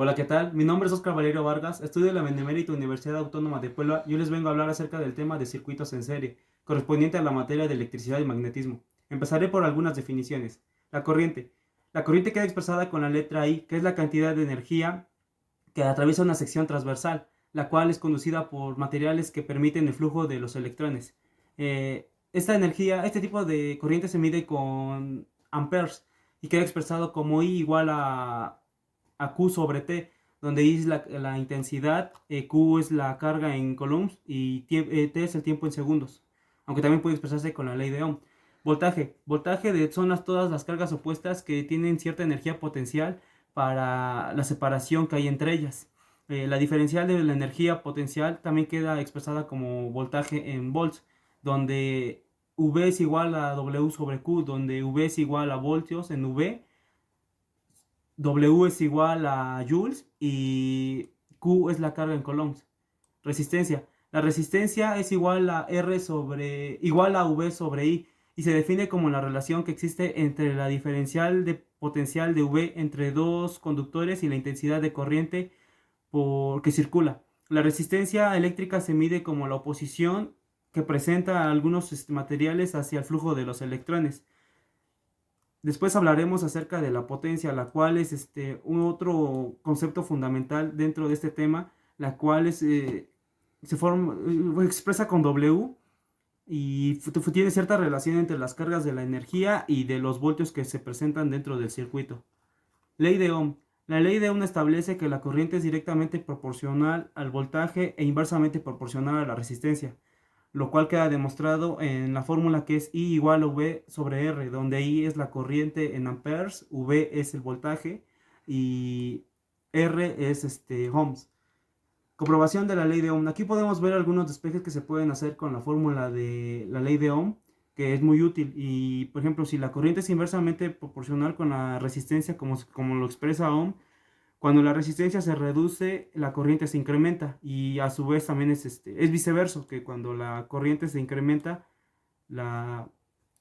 Hola, ¿qué tal? Mi nombre es Oscar Valerio Vargas, estudio en la Benemérita Universidad Autónoma de Puebla y hoy les vengo a hablar acerca del tema de circuitos en serie, correspondiente a la materia de electricidad y magnetismo. Empezaré por algunas definiciones. La corriente. La corriente queda expresada con la letra I, que es la cantidad de energía que atraviesa una sección transversal, la cual es conducida por materiales que permiten el flujo de los electrones. Esta energía, este tipo de corriente se mide con amperes y queda expresado como I igual a Q sobre T, donde I es la intensidad, Q es la carga en coulombs y T es el tiempo en segundos, aunque también puede expresarse con la ley de Ohm. Voltaje. Son todas las cargas opuestas que tienen cierta energía potencial para la separación que hay entre ellas. La diferencial de la energía potencial también queda expresada como voltaje en volts, donde V es igual a W sobre Q, donde V es igual a voltios en V, W es igual a joules y Q es la carga en coulombs. Resistencia. La resistencia es igual a V sobre I y se define como la relación que existe entre la diferencial de potencial de V entre dos conductores y la intensidad de corriente que circula. La resistencia eléctrica se mide como la oposición que presenta algunos materiales hacia el flujo de los electrones. Después hablaremos acerca de la potencia, la cual es un otro concepto fundamental dentro de este tema, la cual expresa con W y tiene cierta relación entre las cargas de la energía y de los voltios que se presentan dentro del circuito. Ley de Ohm. La ley de Ohm establece que la corriente es directamente proporcional al voltaje e inversamente proporcional a la resistencia, lo cual queda demostrado en la fórmula que es I igual a V sobre R, donde I es la corriente en amperes, V es el voltaje y R es ohms. Comprobación de la ley de Ohm. Aquí podemos ver algunos despejes que se pueden hacer con la fórmula de la ley de Ohm, que es muy útil. Y, por ejemplo, si la corriente es inversamente proporcional con la resistencia, como lo expresa Ohm, cuando la resistencia se reduce, la corriente se incrementa. Y a su vez también es viceversa, que cuando la corriente se incrementa, la,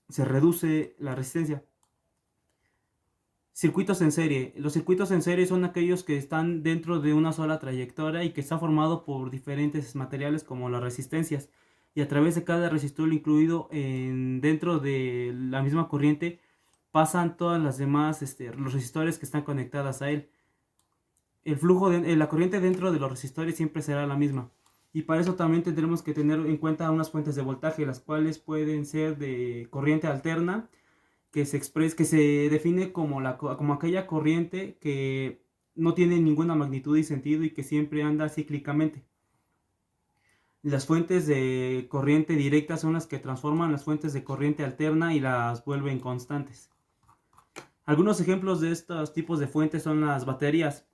se reduce la resistencia. Circuitos en serie. Los circuitos en serie son aquellos que están dentro de una sola trayectoria y que está formado por diferentes materiales como las resistencias. Y a través de cada resistor incluido dentro de la misma corriente pasan todas las demás, los resistores que están conectadas a él. La corriente dentro de los resistores siempre será la misma. Y para eso también tendremos que tener en cuenta unas fuentes de voltaje, las cuales pueden ser de corriente alterna que se define como aquella corriente que no tiene ninguna magnitud y sentido y que siempre anda cíclicamente. Las fuentes de corriente directa son las que transforman las fuentes de corriente alterna y las vuelven constantes. Algunos ejemplos de estos tipos de fuentes son las baterías,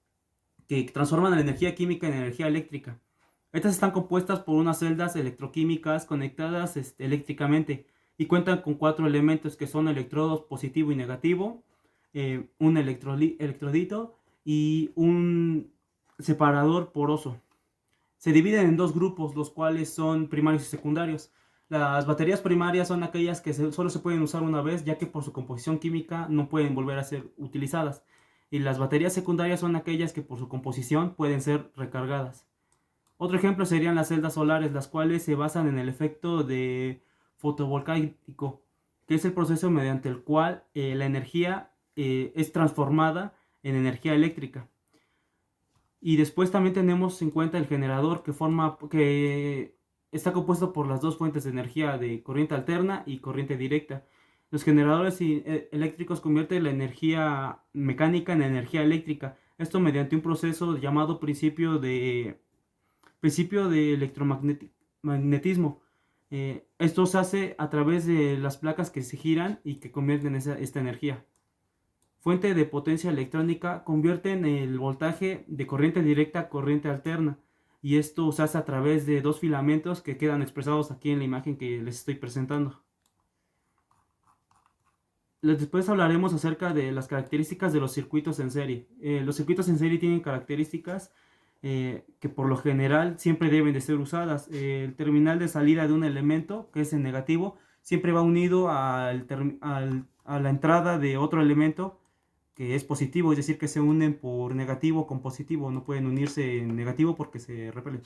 que transforman la energía química en energía eléctrica. Estas están compuestas por unas celdas electroquímicas conectadas eléctricamente y cuentan con cuatro elementos que son electrodos positivo y negativo, un electrodito y un separador poroso. Se dividen en dos grupos, los cuales son primarios y secundarios. Las baterías primarias son aquellas que solo se pueden usar una vez, ya que por su composición química no pueden volver a ser utilizadas. Y las baterías secundarias son aquellas que por su composición pueden ser recargadas. Otro ejemplo serían las celdas solares, las cuales se basan en el efecto de fotovoltaico, que es el proceso mediante el cual la energía es transformada en energía eléctrica. Y después también tenemos en cuenta el generador que está compuesto por las dos fuentes de energía de corriente alterna y corriente directa. Los generadores eléctricos convierten la energía mecánica en energía eléctrica. Esto mediante un proceso llamado principio de electromagnetismo. Esto se hace a través de las placas que se giran y que convierten esta energía. Fuente de potencia electrónica convierten el voltaje de corriente directa a corriente alterna. Y esto se hace a través de dos filamentos que quedan expresados aquí en la imagen que les estoy presentando. Después hablaremos acerca de las características de los circuitos en serie. Los circuitos en serie tienen características que por lo general siempre deben de ser usadas. El terminal de salida de un elemento, que es el negativo, siempre va unido a la entrada de otro elemento que es positivo, es decir, que se unen por negativo con positivo, no pueden unirse en negativo porque se repelen.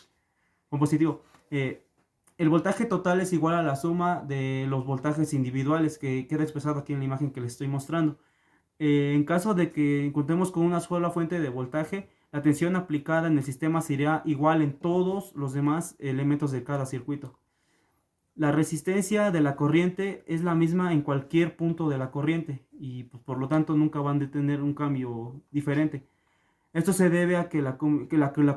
Con positivo. El voltaje total es igual a la suma de los voltajes individuales que queda expresado aquí en la imagen que les estoy mostrando. En caso de que encontremos con una sola fuente de voltaje, la tensión aplicada en el sistema sería igual en todos los demás elementos de cada circuito. La resistencia de la corriente es la misma en cualquier punto de la corriente y pues, por lo tanto nunca van a tener un cambio diferente. Esto se debe a que la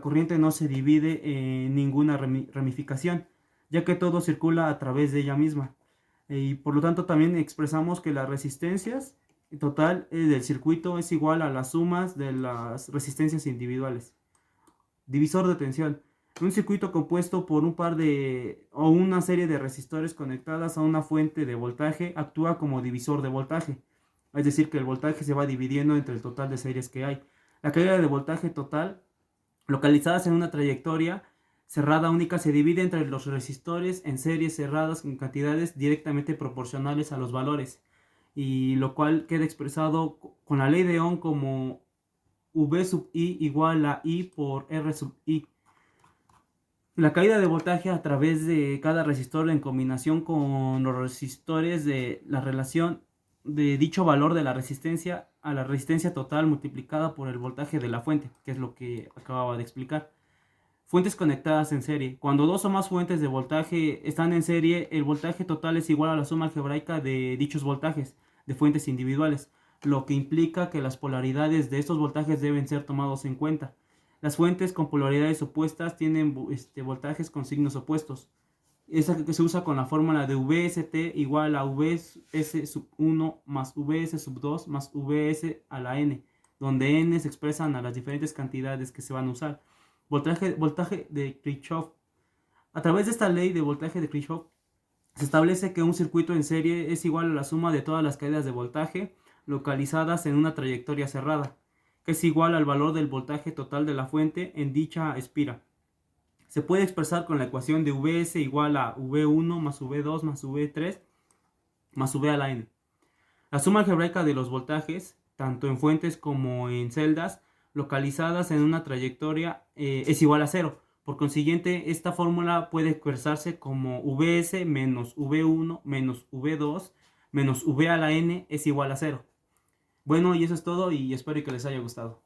corriente no se divide en ninguna ramificación, ya que todo circula a través de ella misma. Y por lo tanto también expresamos que las resistencias total del circuito es igual a las sumas de las resistencias individuales. Divisor de tensión. Un circuito compuesto por un par de o una serie de resistores conectadas a una fuente de voltaje actúa como divisor de voltaje. Es decir, que el voltaje se va dividiendo entre el total de series que hay. La caída de voltaje total, localizadas en una trayectoria cerrada única, se divide entre los resistores en series cerradas con cantidades directamente proporcionales a los valores, y lo cual queda expresado con la ley de Ohm como V sub I igual a I por R sub I. La caída de voltaje a través de cada resistor en combinación con los resistores de la relación de dicho valor de la resistencia a la resistencia total multiplicada por el voltaje de la fuente, que es lo que acababa de explicar. Fuentes conectadas en serie. Cuando dos o más fuentes de voltaje están en serie, el voltaje total es igual a la suma algebraica de dichos voltajes de fuentes individuales, lo que implica que las polaridades de estos voltajes deben ser tomados en cuenta. Las fuentes con polaridades opuestas tienen voltajes con signos opuestos. Esa que se usa con la fórmula de VST igual a VS sub 1 más VS sub 2 más VS a la N, donde N se expresan a las diferentes cantidades que se van a usar. Voltaje de Kirchhoff. A través de esta ley de voltaje de Kirchhoff, se establece que un circuito en serie es igual a la suma de todas las caídas de voltaje localizadas en una trayectoria cerrada, que es igual al valor del voltaje total de la fuente en dicha espira. Se puede expresar con la ecuación de Vs igual a V1 más V2 más V3 más V a la N. La suma algebraica de los voltajes, tanto en fuentes como en celdas, localizadas en una trayectoria es igual a 0. Por consiguiente, esta fórmula puede expresarse como Vs menos V1 menos V2 menos V a la N es igual a 0. Bueno, y eso es todo y espero que les haya gustado.